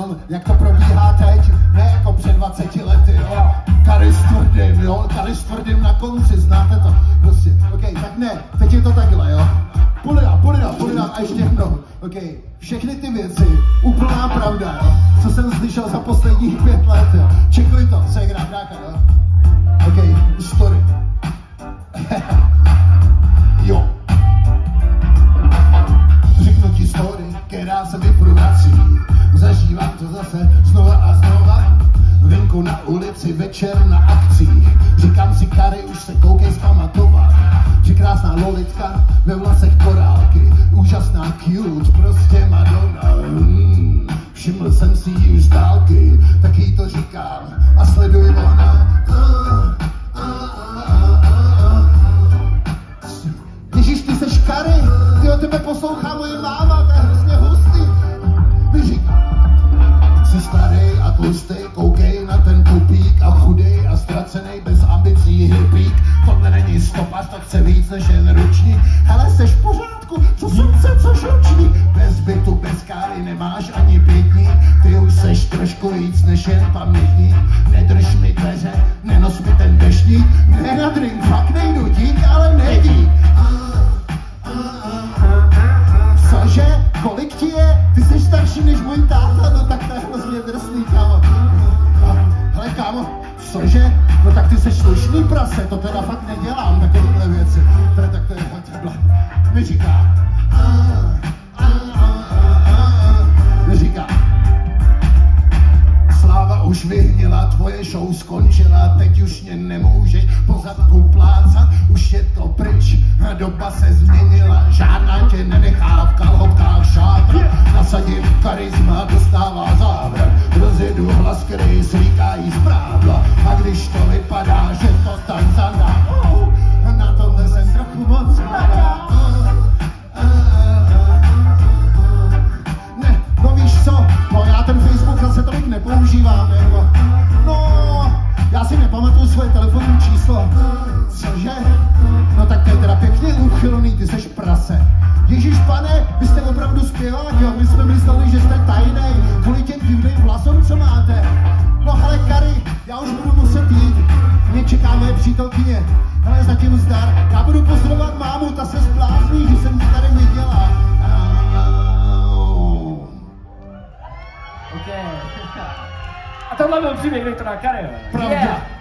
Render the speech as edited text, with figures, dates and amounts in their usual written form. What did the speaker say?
film, jak to probíhá teď, ne jako před 20 lety, jo. Tady s tvrdým, jo, tady s tvrdým na konci, znáte to? Prostě, ok, tak ne, teď je to takhle, jo. Půjde a ještě jednou, ok. Všechny ty věci, úplná pravda, jo. Co jsem slyšel za posledních 5 let, jo. Čekuj to, co je gráka, jo. Ok, story. Jo. Řeknu ti story, která se mi vrací. Zažívám to zase znova a znova. Venku na ulici, večer na akcích. Říkám si, Kary, už se koukej zpamatovat. Že krásná lolitka, ve vlasech korálky. Úžasná cute, prostě Madonna. Všiml jsem si ji z dálky, tak jí to říkám a sleduj ona. Ježíš, ty seš Kary, ty o tebe poslouchá moje máma, to je hrozně hustý. Mi říká, jsi starý a tlustý, koukej na ten tupík a chudej a ztracený bez ambicí hippík. Tohle není stopař, to chce víc než jen ručník. Hele, seš v pořádku, co srdce, co ručník. Bez bytu, bez káry nemáš ani pětník. Ty už seš trošku víc než jen pamětník. Nedrž mi dveře, nenos mi ten deštník. Ne na drink, fakt nejdu dík, ale nedík. Cože? Kolik ti je? Ty jsi starší než můj táta, no tak to je hrozně drsný, kámo. Hele, kámo, cože? No tak ty jsi slušný prase, to teda fakt nedělám, takovéhle věci. Teda tak to je takhle. Mi říká. Sláva už vyhnila, tvoje show skončila, teď už mě nemůžeš po zadku plácat, už je to pryč, doba se změnila, žádná tě nenechá v kalhotkách šátrat, nasadím charisma, dostává závrat, rozjedu hlas, který slíká jí zprávla, a když to vypadá, že to tam zadá, na tohle jsem trochu moc mladá. Ne, no víš co, no já ten Facebook zase tolik nepoužívám, jako. No, já si nepamatuju svoje telefonní číslo. Cože? No tak to je teda pěkně úchylný, ty seš prase. Ježíš pane, vy jste opravdu zpěvák, jo? My jsme mysleli, že jste tajnej, kvůli těm divným vlasům, co máte. No hele, Kary, já už budu muset jít. Mě čeká moje přítelkyně. Hele, zatím zdar. Já budu pozdravovat mámu, ta se zblázní, že jsem ti tady viděla. Okay. A tohle byl příběh Viktora Karyho. Pravda. Yeah.